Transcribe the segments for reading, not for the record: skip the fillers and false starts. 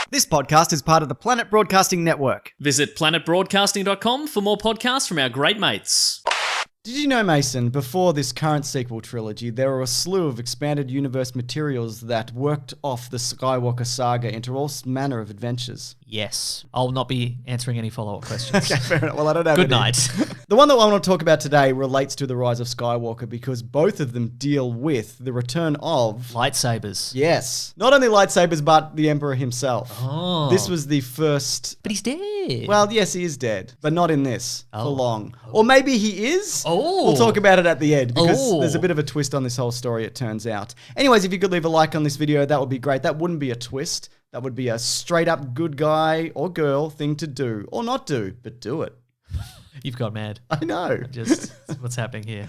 This podcast is part of the Planet Broadcasting Network. Visit planetbroadcasting.com for more podcasts from our great mates. Did you know, Mason, before this current sequel trilogy, there were a slew of expanded universe materials that worked off the Skywalker saga into all manner of adventures? Yes. I'll not be answering any follow-up questions. Okay, fair enough. Well, I don't have Good any. night. The one that I want to talk about today relates to the Rise of Skywalker because both of them deal with the return of... Lightsabers. Yes. Not only lightsabers, but the Emperor himself. Oh. This was the first... But he's dead. Well, yes, he is dead, but not in this for Oh. long. Or maybe he is. Oh. We'll talk about it at the end because Oh. there's a bit of a twist on this whole story, it turns out. Anyways, if you could leave a like on this video, that would be great. That wouldn't be a twist. That would be a straight up good guy or girl thing to do. Or not do, but do it. You've got mad. I know. Just what's happening here.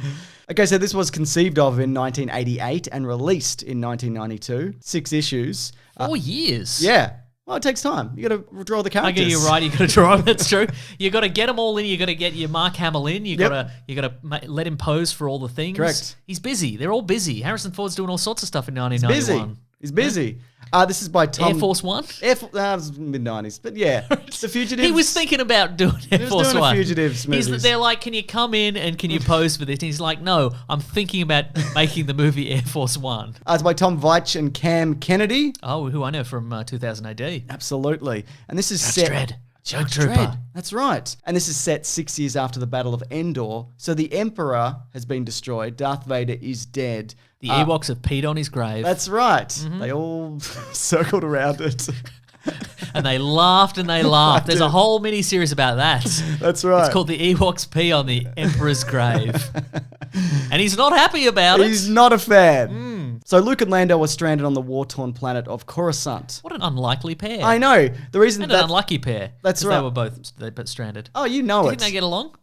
Okay, so this was conceived of in 1988 and released in 1992. 6 issues. 4 years. Yeah. Well, it takes time. You got to draw the I characters. get you right. You got to draw him. That's true. You got to get them all in. You got to get your Mark Hamill in. You Yep. got to let him pose for all the things. Correct. He's busy. They're all busy. Harrison Ford's doing all sorts of stuff in Busy. 1991. He's busy. This is by Tom... Air Force One. It was mid-90s, but yeah. The Fugitives. He was thinking about doing Air was Force doing a One. Fugitives movies. They're like, can you come in and can you pose for this? And he's like, no, I'm thinking about making the movie Air Force One. It's by Tom Veitch and Cam Kennedy. Oh, who I know from 2000 AD. Absolutely. And this is Judge set... Dredd. Judge Dredd. Trooper. That's right. And this is set 6 years after the Battle of Endor. So the Emperor has been destroyed. Darth Vader is dead. The Ewoks have peed on his grave. That's right. They all circled around it. And they laughed and they laughed. There's a whole mini-series about that. That's right. It's called The Ewoks Pee on the Emperor's Grave. And he's not happy about it. He's not a fan. So Luke and Lando were stranded on the war-torn planet of Coruscant. What an unlikely pair. I know. The reason And an that... unlucky pair. That's 'cause right. They were both stranded. Oh, you know Do you it. think they get along?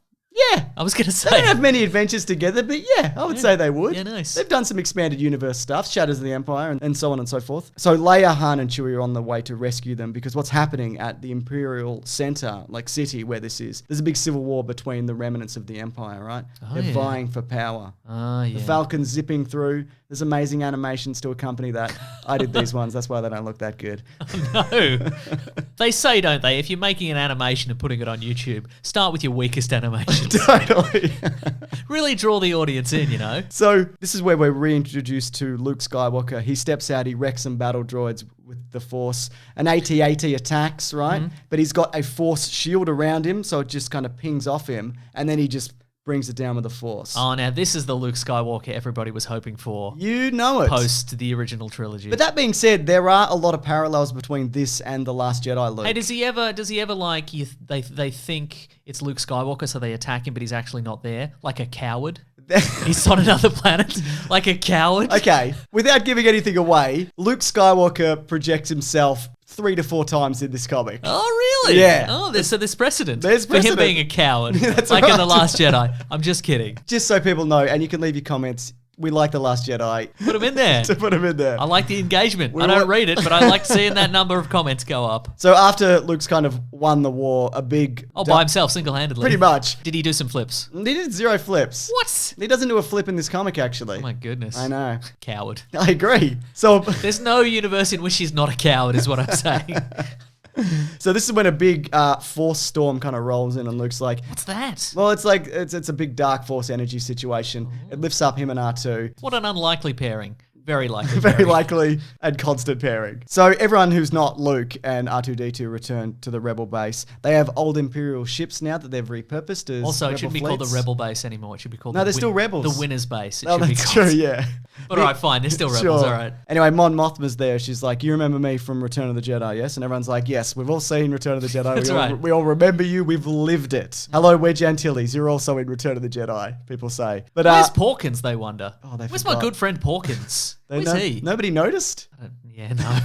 Yeah. I was going to say. They don't have many adventures together, but yeah, I would say they would. Yeah, nice. They've done some expanded universe stuff, Shadows of the Empire, and so on and so forth. So Leia, Han, and Chewie are on the way to rescue them because what's happening at the Imperial Center, like city where this is, there's a big civil war between the remnants of the Empire, right? They're yeah. vying for power. Oh, yeah. The Falcon's zipping through. There's amazing animations to accompany that. I did these ones. That's why they don't look that good. No. They say, don't they, if you're making an animation and putting it on YouTube, start with your weakest animation. Totally. Really draw the audience in, you know? So this is where we're reintroduced to Luke Skywalker. He steps out, he wrecks some battle droids with the Force. An AT-AT attacks, right? But he's got a Force shield around him, so it just kind of pings off him, and then he just brings it down with the Force. Oh, now this is the Luke Skywalker everybody was hoping for You know it. post the original trilogy. But that being said, there are a lot of parallels between this and The Last Jedi, Luke. Hey, does he ever like they think it's Luke Skywalker, so they attack him, but he's actually not there, like a coward? He's on another planet, like a coward. Okay, without giving anything away, Luke Skywalker projects himself 3 to 4 times in this comic. Oh, really? Yeah. Oh, there's precedent. There's for him precedent. being a coward, That's like in right. The Last Jedi. I'm just kidding. Just so people know, and you can leave your comments, we like The Last Jedi. Put him in there. To put him in there. I like the engagement. I don't read it, but I like seeing that number of comments go up. So after Luke's kind of won the war, a big... By himself, single-handedly. Pretty much. Did he do some flips? He did 0 flips. What? He doesn't do a flip in this comic, actually. Oh my goodness. I know. Coward. I agree. So There's no universe in which he's not a coward, is what I'm saying. so this is when a big Force storm kind of rolls in and Luke's like... What's that? Well, it's like, it's a big dark Force energy situation. It lifts up him and R2. What an unlikely pairing. Very likely. Very pairing. likely and constant pairing. So everyone who's not Luke and R2-D2 return to the Rebel base. They have old Imperial ships now that they've repurposed as Also, it Rebel shouldn't be called the fleets. Rebel base anymore. It should be called No, they're still rebels. The winner's base. It Oh, should be that's called. true, yeah. But all right, fine. They're still rebels. Sure. All right. Anyway, Mon Mothma's there. She's like, you remember me from Return of the Jedi, yes? And everyone's like, yes, we've all seen Return of the Jedi. That's right. We all remember you. We've lived it. Hello, we're Antilles. You're also in Return of the Jedi, people say. But Where's Porkins, they wonder? Oh, they Where's forgot. my good friend Porkins? Where's he? Nobody noticed? Yeah, no.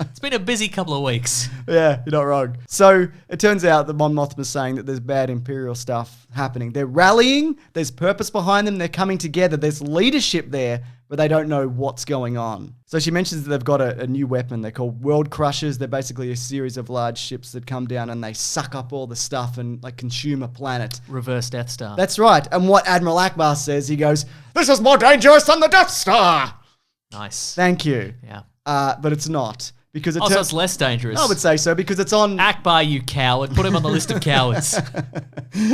It's been a busy couple of weeks. Yeah, you're not wrong. So it turns out that Mon Mothma's saying that there's bad Imperial stuff happening. They're rallying. There's purpose behind them. They're coming together. There's leadership there, but they don't know what's going on. So she mentions that they've got a new weapon. They're called World Crushers. They're basically a series of large ships that come down and they suck up all the stuff and like consume a planet. Reverse Death Star. That's right. And what Admiral Akbar says, he goes, "This is more dangerous than the Death Star." nice. Thank you. Yeah. But it's not. because it So turns. it's less dangerous. I would say so because it's on. Akbar, you coward. Put him on the list of cowards.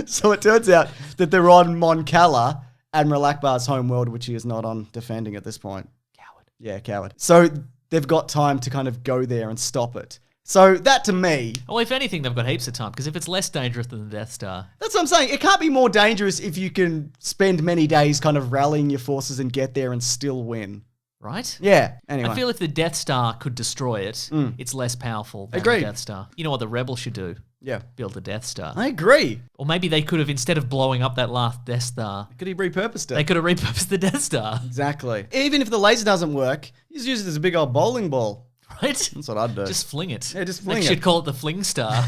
So it turns out that they're on Mon Cala, Admiral Akbar's home world, which he is not on defending at this point. Coward. Yeah, coward. So they've got time to kind of go there and stop it. So that to me, Well, if anything, they've got heaps of time, because if it's less dangerous than the Death Star... that's what I'm saying. It can't be more dangerous if you can spend many days kind of rallying your forces and get there and still win. Right? Yeah, anyway. I feel if the Death Star could destroy it, it's less powerful than Agreed. the Death Star. You know what the rebels should do? Yeah. Build the Death Star. I agree. Or maybe they could have, instead of blowing up that last Death Star, Could he repurposed it? they could have repurposed the Death Star. Exactly. Even if the laser doesn't work, you just use it as a big old bowling ball. Right? That's what I'd do. Just fling it. Yeah, just They fling should it. call it the Fling Star.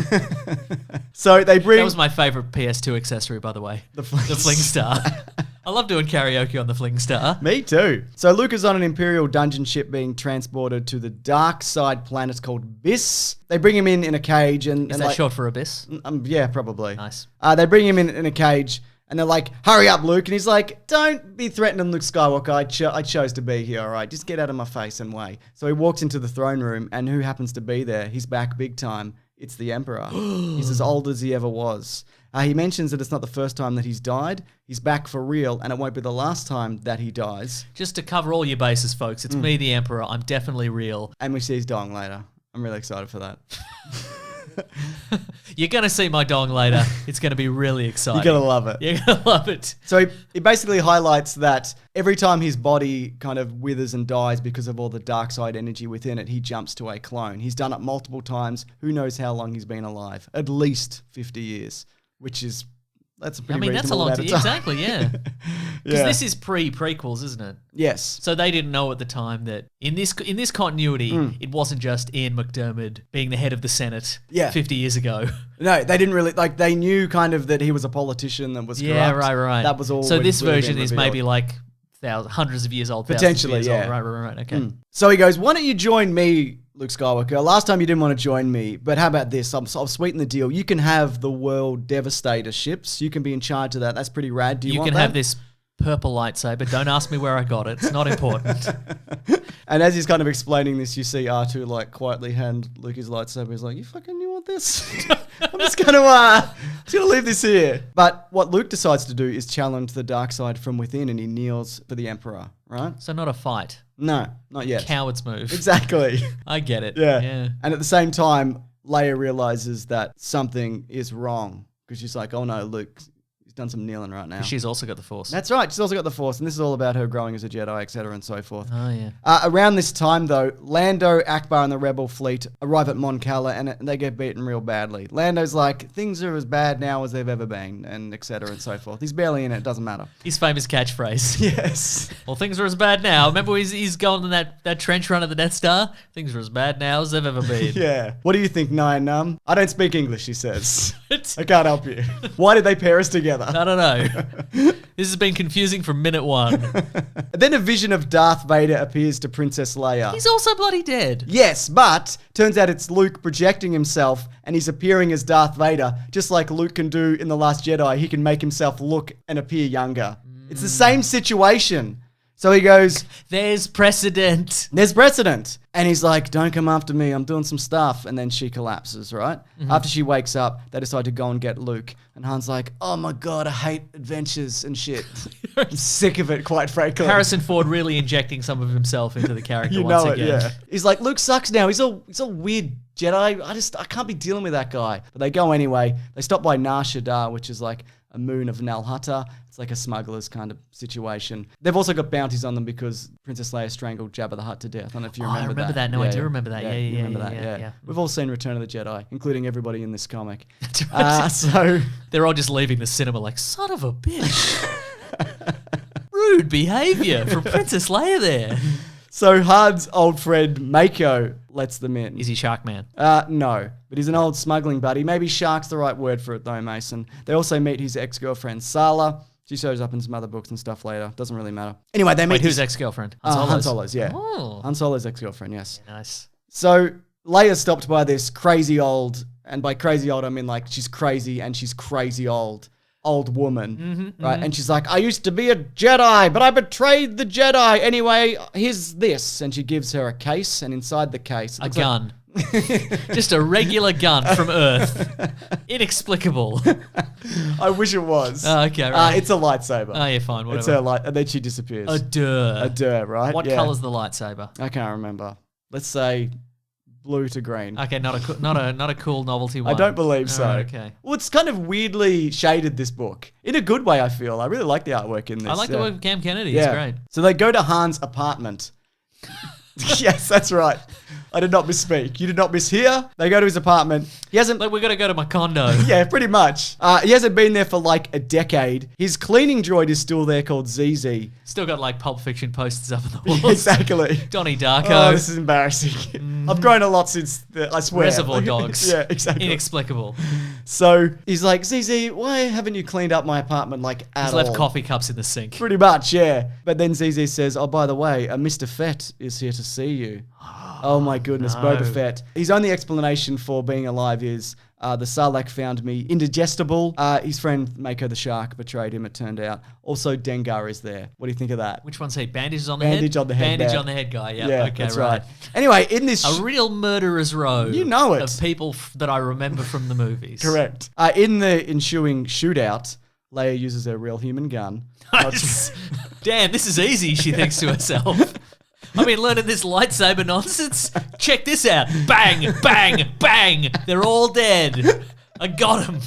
So they bring... That was my favourite PS2 accessory, by the way. The Fling Fling Star. I love doing karaoke on the Fling Star. Me too. So Luke is on an Imperial dungeon ship being transported to the dark side planet called Abyss. They bring him in a cage and... Is that short for Abyss? Yeah, probably. Nice. They bring him in a cage and they're like, hurry up, Luke. And he's like, don't be threatening Luke Skywalker. I chose to be here, all right? Just get out of my face and way. So he walks into the throne room and who happens to be there? He's back big time. It's the Emperor. He's as old as he ever was. He mentions that it's not the first time that he's died. He's back for real, and it won't be the last time that he dies. Just to cover all your bases, folks, it's me, the Emperor. I'm definitely real. And we see he's dying later. I'm really excited for that. You're going to see my dong later. It's going to be really exciting. You're going to love it. You're going to love it. So he basically highlights that every time his body kind of withers and dies because of all the dark side energy within it, he jumps to a clone. He's done it multiple times. Who knows how long he's been alive? At least 50 years, which is... That's a pretty that's a reasonable long amount time. of time. Exactly, yeah. Because Yeah. this is pre-prequels, isn't it? Yes. So they didn't know at the time that in this continuity, it wasn't just Ian McDiarmid being the head of the Senate 50 years ago. No, they didn't really... Like, they knew kind of that he was a politician that was Yeah, corrupt. right. That was all... So this would have version been is revealed. maybe like hundreds of years old. Potentially, thousands of years yeah. old. Right. Okay. So he goes, why don't you join me, Luke Skywalker? Last time you didn't want to join me, but how about this? I'll sweeten the deal. You can have the World Devastator ships. You can be in charge of that. That's pretty rad. Do you want can that? have this purple lightsaber. Don't ask me where I got it. It's not important. And as he's kind of explaining this, you see R2 like quietly hand Luke his lightsaber. He's like, you want this? I'm just gonna leave this here. But what Luke decides to do is challenge the dark side from within, and he kneels for the Emperor, right? So not a fight. No, not yet. Coward's move. Exactly. I get it. Yeah. And at the same time, Leia realizes that something is wrong because she's like, oh no, Luke, he's done some kneeling right now. She's also got the Force. That's right. She's also got the Force, and this is all about her growing as a Jedi, etc., and so forth. Oh, yeah. Around this time, though, Lando, Akbar, and the Rebel fleet arrive at Mon Cala, and they get beaten real badly. Lando's like, things are as bad now as they've ever been, and etc., and so forth. He's barely in it. Doesn't matter. His famous catchphrase. Yes. Well, things are as bad now. Remember he's going on that trench run at the Death Star? Things are as bad now as they've ever been. Yeah. What do you think, Nine? I don't speak English, he says. I I can't help you. Why did they pair us together? don't know. This has been confusing from minute one. Then a vision of Darth Vader appears to Princess Leia. He's also bloody dead. Yes, but turns out it's Luke projecting himself and he's appearing as Darth Vader, just like Luke can do in The Last Jedi. He can make himself look and appear younger. It's the same situation. So he goes, There's precedent. there's precedent. And he's like, don't come after me. I'm doing some stuff. And then she collapses, right? After she wakes up, they decide to go and get Luke. And Han's like, oh my God, I hate adventures and shit. I'm sick of it, quite frankly. Harrison Ford really injecting some of himself into the character You once know again. it, yeah. He's like, Luke sucks now. He's all weird Jedi. I can't be dealing with that guy. But they go anyway. They stop by Nar Shaddaa, which is like a moon of Nal Hutta. It's like a smuggler's kind of situation. They've also got bounties on them because Princess Leia strangled Jabba the Hutt to death. I don't know if you remember that. I remember that. No, I do remember that. you Yeah, remember that. yeah. We've all seen Return of the Jedi, including everybody in this comic. right. So They're all just leaving the cinema like, son of a bitch. Rude behavior from Princess Leia there. So Han's old friend Mako lets them in. Is he Shark Man? No, but he's an old smuggling buddy. Maybe shark's the right word for it though, Mason. They also meet his ex-girlfriend Sala. She shows up in some other books and stuff later. Doesn't really matter. Anyway, they meet Wait, who's his ex-girlfriend? Han Solo's, yeah. Oh. Han Solo's ex-girlfriend, yes. Nice. So Leia's stopped by this crazy old, and by crazy old I mean like she's crazy and she's crazy old old woman, right? And she's like, I used to be a Jedi, but I betrayed the Jedi. Anyway, here's this. And she gives her a case, and inside the case... A gun. Just a regular gun from Earth. Inexplicable. I wish it was. Oh, okay, right. It's a lightsaber. Oh, yeah, fine, whatever. It's her light, and then she disappears. A duh. Right? What colour's the lightsaber? I can't remember. Let's say blue to green. Okay, not a cool novelty one. I don't believe so. Oh, okay. Well, it's kind of weirdly shaded, this book. In a good way, I feel. I really like the artwork in this. I like the work of Cam Kennedy. Yeah. It's great. So they go to Han's apartment. Yes, that's right. I did not misspeak. You did not mishear. They go to his apartment. He hasn't... Like, we're going to go to my condo. Yeah, pretty much. He hasn't been there for like a decade. His cleaning droid is still there called ZZ. Still got like Pulp Fiction posters up on the walls. Exactly. Donnie Darko. Oh, this is embarrassing. I've grown a lot since, I swear. Reservoir Dogs. Yeah, exactly. Inexplicable. So he's like, ZZ, why haven't you cleaned up my apartment like at He's all? left coffee cups in the sink. Pretty much, yeah. But then ZZ says, oh, by the way, Mr. Fett is here to see you. Oh my goodness, no. Boba Fett. His only explanation for being alive is the Sarlacc found me indigestible. His friend Mako the Shark betrayed him, it turned out. Also, Dengar is there. What do you think of that? Which one's he? Bandages on the head? Bandage on the head. Bandage man. on the head guy, yeah. Yeah, Okay, that's right. Anyway, in this... A real murderer's row. You know it. Of people that I remember from the movies. Correct. In the ensuing shootout, Leia uses her real human gun. Damn, this is easy, she thinks to herself. I've been learning this lightsaber nonsense. Check this out. Bang, bang, bang. They're all dead. I got him.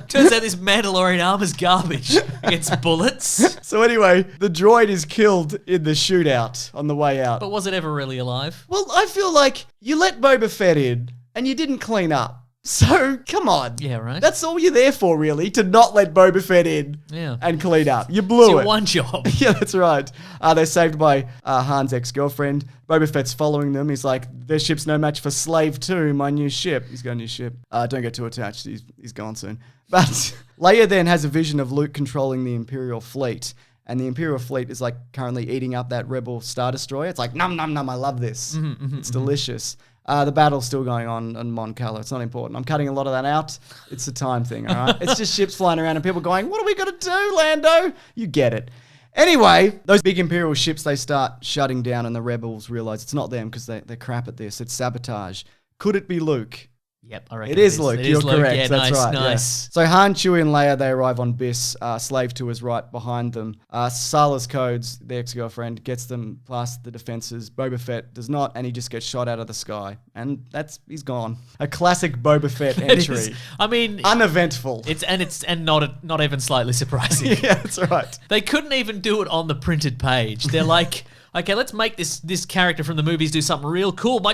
Turns out this Mandalorian armor's garbage against bullets. So anyway, the droid is killed in the shootout on the way out. But was it ever really alive? Well, I feel like you let Boba Fett in and you didn't clean up. So, come on. Yeah, right. That's all you're there for, really, to not let Boba Fett in and clean up. You blew It's your it. one job. Yeah, that's right. They're saved by Han's ex-girlfriend. Boba Fett's following them. He's like, their ship's no match for Slave 2, my new ship. He's got a new ship. Don't get too attached. He's gone soon. But Leia then has a vision of Luke controlling the Imperial fleet. And the Imperial fleet is like currently eating up that Rebel Star Destroyer. It's like, nom, nom, nom, I love this. It's delicious. The battle's still going on Mon Cala. It's not important. I'm cutting a lot of that out. It's a time thing, all right? It's just ships flying around and people going, what are we going to do, Lando? You get it. Anyway, those big Imperial ships, they start shutting down and the rebels realize it's not them because they're crap at this. It's sabotage. Could it be Luke? Yep, I reckon It is Luke. You're correct. Yeah, That's nice, right. nice. Yeah. So Han, Chewie, and Leia, they arrive on Biss. Slave 2 is right behind them. Sala's codes, the ex-girlfriend, gets them past the defenses. Boba Fett does not, and he just gets shot out of the sky. And he's gone. A classic Boba Fett entry. I mean, uneventful. It's not even slightly surprising. Yeah, that's right. They couldn't even do it on the printed page. They're like, okay, let's make this character from the movies do something real cool.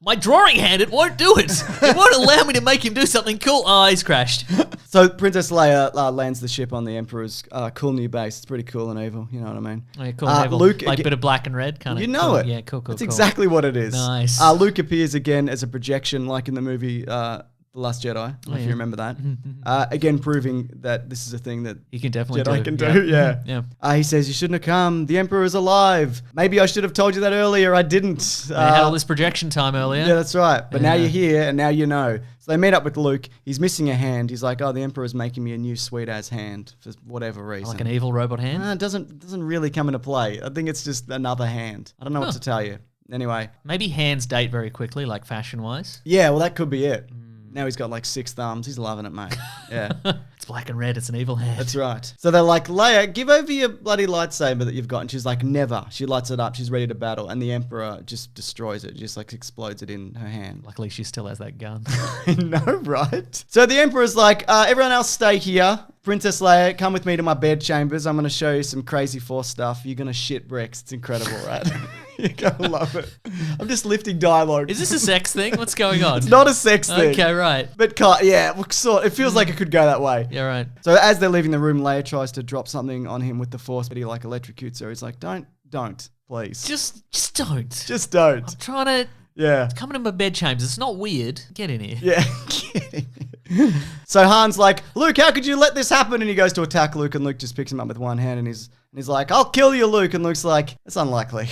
My drawing hand, it won't do it. It won't allow me to make him do something cool. Oh, he's crashed. So Princess Leia lands the ship on the Emperor's cool new base. It's pretty cool and evil. You know what I mean? Oh, yeah, cool and evil. Luke, like a bit of black and red kind of. You know cool. it. Yeah, cool. That's exactly what it is. Nice. Luke appears again as a projection, like in the movie The Last Jedi, if you remember that. Again, proving that this is a thing that you can definitely Jedi can do. Yeah. Yeah. He says, you shouldn't have come. The Emperor is alive. Maybe I should have told you that earlier. I didn't. They had all this projection time earlier. Yeah, that's right. But now you're here and now you know. So they meet up with Luke. He's missing a hand. He's like, oh, the Emperor's making me a new sweet-ass hand for whatever reason. Like an evil robot hand? It doesn't really come into play. I think it's just another hand. I don't know what to tell you. Anyway. Maybe hands date very quickly, like fashion-wise. Yeah, well, that could be it. Now he's got like 6 thumbs. He's loving it, mate. Yeah. It's black and red. It's an evil hand. That's right. So they're like, Leia, give over your bloody lightsaber that you've got. And she's like, never. She lights it up. She's ready to battle. And the Emperor just destroys it. Just like explodes it in her hand. Luckily, she still has that gun. I know, right? So the Emperor's like, everyone else stay here. Princess Leia, come with me to my bed chambers. I'm going to show you some crazy Force stuff. You're going to shit bricks. It's incredible, right? You're going to love it. I'm just lifting dialogue. Is this a sex thing? What's going on? It's not a sex thing. Okay, right. But yeah, it feels like it could go that way. Yeah, right. So as they're leaving the room, Leia tries to drop something on him with the Force, but he like electrocutes her. He's like, don't, please. Just don't. Just don't. I'm trying to... Yeah. Come into my bed chambers. It's not weird. Get in here. Yeah. Get in here. So Han's like, Luke, how could you let this happen? And he goes to attack Luke, and Luke just picks him up with one hand, and And he's like, I'll kill you, Luke. And Luke's like, it's unlikely.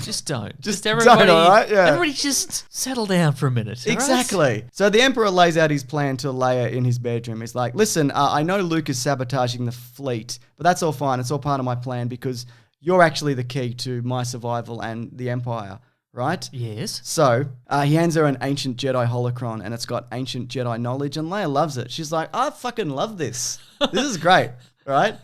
Just don't. Just everybody, don't, all right? Yeah. everybody just settle down for a minute. all right? Exactly. So the Emperor lays out his plan to Leia in his bedroom. He's like, listen, I know Luke is sabotaging the fleet, but that's all fine. It's all part of my plan because you're actually the key to my survival and the Empire, right? Yes. So he hands her an ancient Jedi Holocron, and it's got ancient Jedi knowledge, and Leia loves it. She's like, I fucking love this. This is great, right?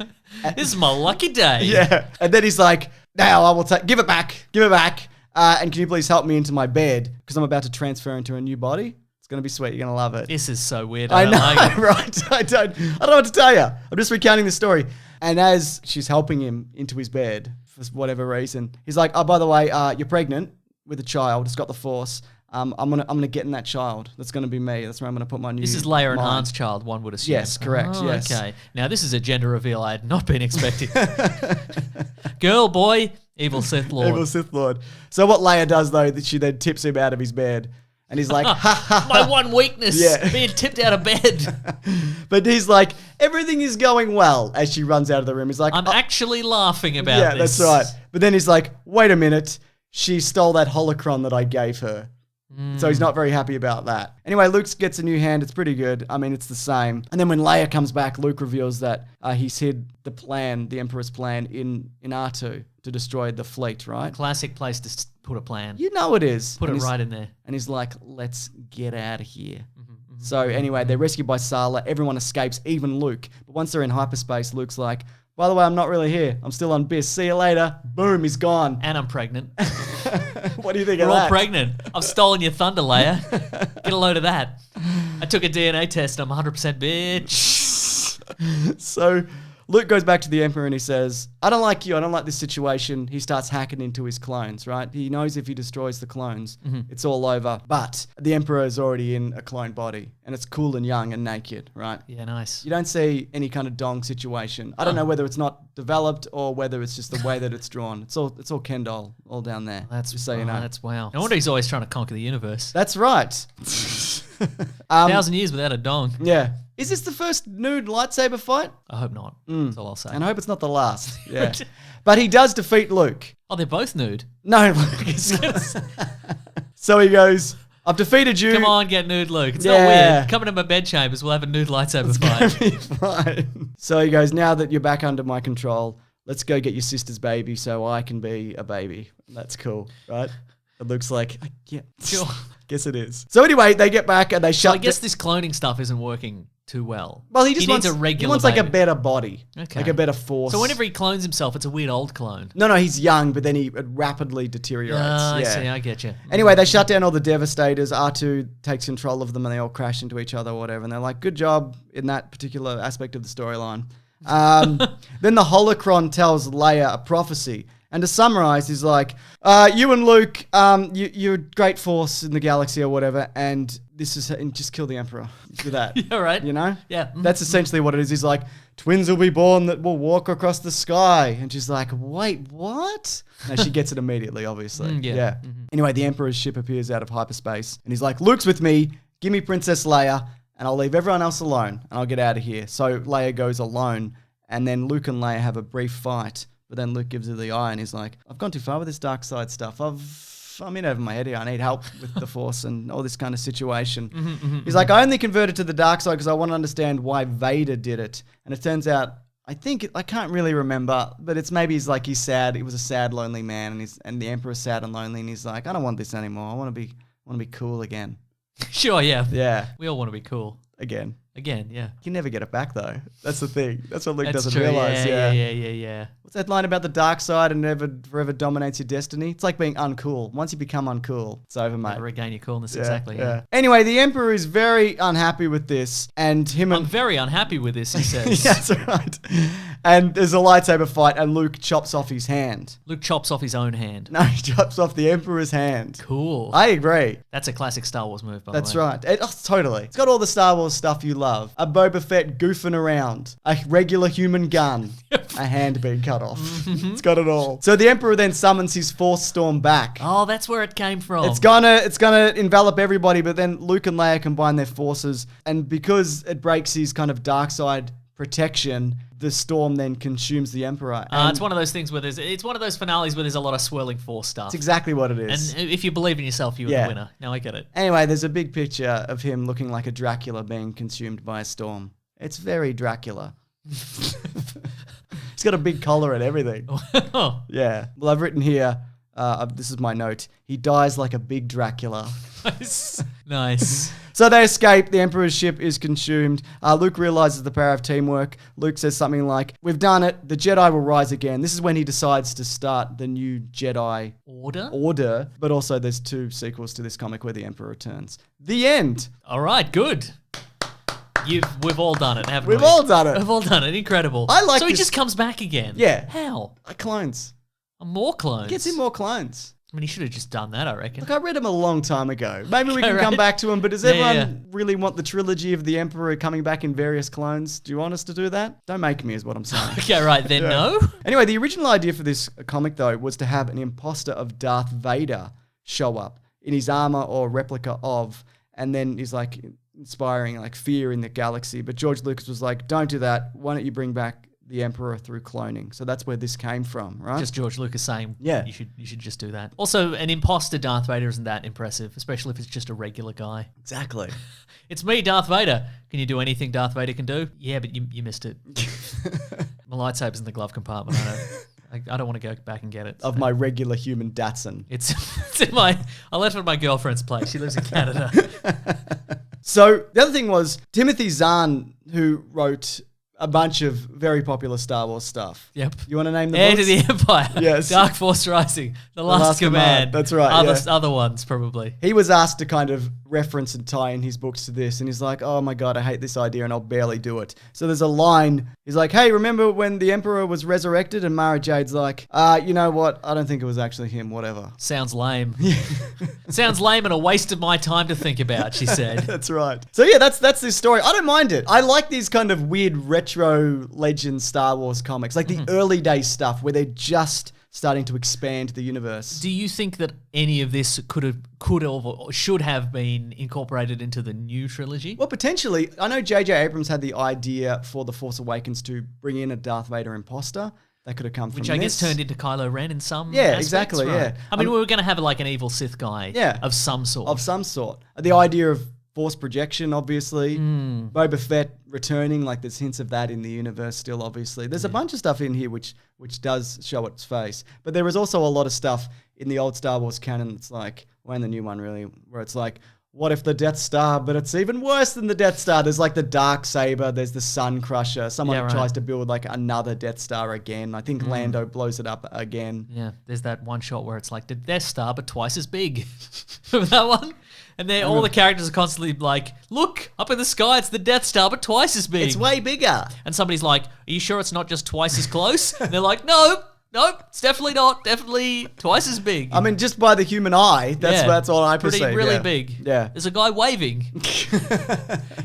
This is my lucky day. Yeah. And then he's like, now I will give it back. And can you please help me into my bed? Because I'm about to transfer into a new body. It's going to be sweet. You're going to love it. This is so weird. I don't know, like it. right? I don't know what to tell you. I'm just recounting the story. And as she's helping him into his bed, for whatever reason, he's like, oh, by the way, you're pregnant with a child. It's got the Force. I'm gonna get in that child. That's gonna be me. That's where I'm gonna put my new. This is Leia and mind. Han's child, one would assume. Yes, correct. Oh, yes. Okay. Now this is a gender reveal I had not been expecting. Girl, boy, evil Sith Lord. Evil Sith Lord. So what Leia does though, that she then tips him out of his bed, and he's like, ha ha. My one weakness, Yeah. being tipped out of bed. But he's like, everything is going well as she runs out of the room. He's like, I'm actually laughing about yeah, this. that's right. But then he's like, wait a minute, she stole that holocron that I gave her. So he's not very happy about that. Anyway, Luke gets a new hand. It's pretty good. I mean, it's the same. And then when Leia comes back, Luke reveals that he's hid the plan, the Emperor's plan, in R2 to destroy the fleet, right? Classic place to put a plan. You know it is. Put And it he's- right in there. And he's like, let's get out of here. So anyway, they're rescued by Sala. Everyone escapes, even Luke. But once they're in hyperspace, Luke's like, by the way, I'm not really here. I'm still on Biss. See you later. Boom, he's gone. And I'm pregnant. What do you think We're of all that? pregnant. I've stolen your thunder, Leia. Get a load of that. I took a DNA test and I'm 100% bitch. So Luke goes back to the Emperor and he says, I don't like you. I don't like this situation. He starts hacking into his clones, right? He knows if he destroys the clones, it's all over. But the Emperor is already in a clone body and it's cool and young and naked, right? Yeah, nice. You don't see any kind of dong situation. I don't know whether it's not developed or whether it's just the way that it's drawn. It's all Ken doll, all down there. That's just so you know. That's wow. No wonder he's always trying to conquer the universe. That's right. 1,000 years without a dong. Yeah. Is this the first nude lightsaber fight? I hope not. That's all I'll say. And I hope it's not the last. Yeah. But he does defeat Luke. Oh, they're both nude. No, Luke is So he goes, I've defeated you. Come on, get nude, Luke. It's not Yeah. weird. Come into my bedchambers. We'll have a nude lightsaber fight. Be fine. So he goes, now that you're back under my control, let's go get your sister's baby so I can be a baby. That's cool, right? And Luke's like, yeah, Sure. guess it is. So anyway, they get back and they So shut I guess this cloning stuff isn't working too well. Well, he just needs wants a regular. He wants like a baby. better body, Okay. like a better force. So whenever he clones himself, it's a weird old clone. No, he's young, but then he rapidly deteriorates. I yeah. see. I get you. Anyway, they shut down all the Devastators. R2 takes control of them and they all crash into each other or whatever. And they're like, good job in that particular aspect of the storyline. Then the Holocron tells Leia a prophecy. And to summarize, he's like, you and Luke, you're a great force in the galaxy or whatever. And this is, and just kill the Emperor with that. Yeah, right. You know? Yeah. That's essentially what it is. He's like, twins will be born that will walk across the sky. And she's like, wait, what? No, she gets it immediately, obviously. Yeah. Anyway, the Emperor's ship appears out of hyperspace. And he's like, Luke's with me. Give me Princess Leia. And I'll leave everyone else alone. And I'll get out of here. So Leia goes alone. And then Luke and Leia have a brief fight. But then Luke gives her the eye and he's like, I've gone too far with this dark side stuff. I'm in over my head here. I need help with the Force and all this kind of situation. He's like, I only converted to the dark side because I want to understand why Vader did it. And it turns out, I can't really remember, but it's maybe he's sad. He was a sad, lonely man, and the Emperor's sad and lonely, and he's like, I don't want this anymore. I want to be cool again. Sure. Yeah. Yeah, We all want to be cool. again. Again. Yeah. You can never get it back though. That's the thing. That's what Luke That's doesn't true. realize. Yeah. What's that line about the dark side and never forever dominates your destiny? It's like being uncool. Once you become uncool, it's over, mate. To regain your coolness. Yeah, Exactly. Yeah. Anyway, the Emperor is very unhappy with this, and him I'm and very unhappy with this, he says. yeah, that's right. And there's a lightsaber fight, and Luke chops off his hand. Luke chops off his own hand. No, he chops off the Emperor's hand. Cool. I agree. That's a classic Star Wars move, by That's the way. right. Totally. It's got all the Star Wars stuff you love. A Boba Fett goofing around. A regular human gun. A hand being cut off. It's got it all. So the Emperor then summons his Force Storm back. Oh, that's where it came from. It's gonna envelop everybody, but then Luke and Leia combine their forces, and because it breaks his kind of dark side protection, the storm then consumes the Emperor. And It's one of those things where it's one of those finales where there's a lot of swirling force stuff. it's exactly what it is. And if you believe in yourself, you're the winner. Now I get it. Anyway, there's a big picture of him looking like a Dracula being consumed by a storm. It's very Dracula. He's got a big collar and everything. Yeah. Well, I've written here, this is my note, he dies like a big Dracula. Nice. So they escape. The Emperor's ship is consumed. Luke realizes the power of teamwork. Luke says something like, "We've done it. The Jedi will rise again." This is when he decides to start the new Jedi Order. But also there's 2 sequels to this comic where the Emperor returns. The end. All right, good. We've all done it, haven't we? We've all done it. We've all done it. Incredible. I like So he this- just comes back again. Yeah. How? Clones. More clones. Gets him more clones. I mean, he should have just done that, I reckon. Look, I read him a long time ago. Maybe we can Right. come back to him, but does Yeah, everyone really want the trilogy of the Emperor coming back in various clones? Do you want us to do that? Don't make me is what I'm saying. Okay, right, then no. Anyway, the original idea for this comic, though, was to have an imposter of Darth Vader show up in his armor or replica of, and then he's like inspiring like fear in the galaxy. But George Lucas was like, don't do that. Why don't you bring back the Emperor through cloning? So that's where this came from, right? Just George Lucas saying, Yeah. you should just do that. Also, an imposter Darth Vader isn't that impressive, especially if it's just a regular guy. Exactly. It's me, Darth Vader. Can you do anything Darth Vader can do? Yeah, but you missed it. My lightsaber's in the glove compartment. I don't want to go back and get it. Of my regular human Datsun. It's in I left it at my girlfriend's place. She lives in Canada. So the other thing was Timothy Zahn, who wrote a bunch of very popular Star Wars stuff. Yep. You want to name the Heir books? to the Empire. Yes. Dark Force Rising. The Last Command. That's right, Other ones, probably. He was asked to kind of reference and tie in his books to this, and he's like, oh my God, I hate this idea and I'll barely do it. So there's a line, he's like, hey, remember when the Emperor was resurrected? And Mara Jade's like, you know what? I don't think it was actually him, whatever. Sounds lame. Sounds lame and a waste of my time to think about, she said. That's right. So yeah, that's this story. I don't mind it. I like these kind of weird retro legend Star Wars comics, like the early day stuff where they're just starting to expand the universe. Do you think that any of this could have or should have been incorporated into the new trilogy? Well, potentially. I know J.J. Abrams had the idea for The Force Awakens to bring in a Darth Vader imposter. That could have come from Which I guess turned into Kylo Ren in some aspects, exactly, right? yeah. I mean, we were going to have like an evil Sith guy of some sort. Of some sort. The idea of Force projection, obviously. Boba Fett returning, like there's hints of that in the universe still, obviously. There's a bunch of stuff in here which does show its face. But there is also a lot of stuff in the old Star Wars canon that's like, well, in the new one really, where it's like, what if the Death Star, but it's even worse than the Death Star. There's like the Dark Saber, there's the Sun Crusher. Someone tries to build like another Death Star again. I think Lando blows it up again. Yeah, there's that one shot where it's like the Death Star, but twice as big. Remember that one? And then all the characters are constantly like, look, up in the sky, it's the Death Star, but twice as big. It's way bigger. And somebody's like, are you sure it's not just twice as close? And they're like, no, it's definitely not. Definitely twice as big. I mean, just by the human eye, that's all I perceive. Really big. Yeah. There's a guy waving.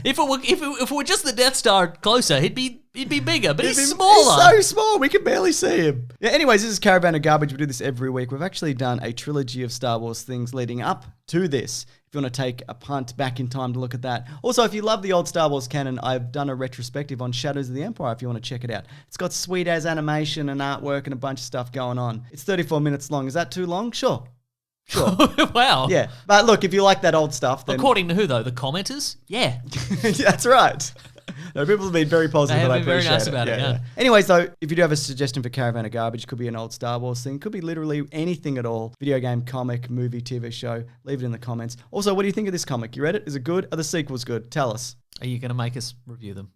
If it were just the Death Star closer, he'd be bigger, but he's smaller. He's so small, we can barely see him. Yeah, anyways, this is Caravan of Garbage. We do this every week. We've actually done a trilogy of Star Wars things leading up to this. If you want to take a punt back in time to look at that. Also, if you love the old Star Wars canon, I've done a retrospective on Shadows of the Empire if you want to check it out. It's got sweet as animation and artwork and a bunch of stuff going on. It's 34 minutes long. Is that too long? Sure. Wow. Yeah. But look, if you like that old stuff, then... According to who, though? The commenters? Yeah. That's right. No, people have been very positive. They have I been very appreciate nice about it, yeah. Anyways, though, if you do have a suggestion for Caravan of Garbage, it could be an old Star Wars thing, could be literally anything at all. Video game, comic, movie, TV show. Leave it in the comments. Also, what do you think of this comic? You read it? Is it good? Are the sequels good? Tell us. Are you going to make us review them?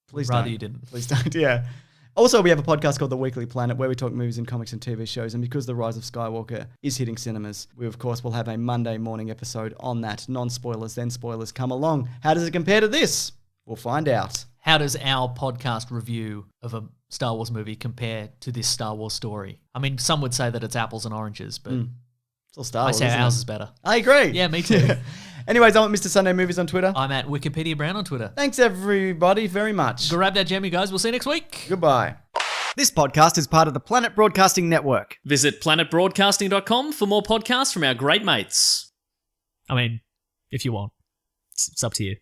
Please Rather don't. you didn't. Please don't, yeah. Also, we have a podcast called The Weekly Planet where we talk movies and comics and TV shows. And because The Rise of Skywalker is hitting cinemas, we, of course, will have a Monday morning episode on that. Non-spoilers, then spoilers come along. How does it compare to this? We'll find out. How does our podcast review of a Star Wars movie compare to this Star Wars story? I mean, some would say that it's apples and oranges, but It's all Star I Wars, say isn't ours it? is better. I agree. Yeah, me too. Anyways, I'm at Mr. Sunday Movies on Twitter. I'm at Wikipedia Brown on Twitter. Thanks, everybody, very much. Grab that jammy, guys. We'll see you next week. Goodbye. This podcast is part of the Planet Broadcasting Network. Visit planetbroadcasting.com for more podcasts from our great mates. I mean, if you want. It's up to you.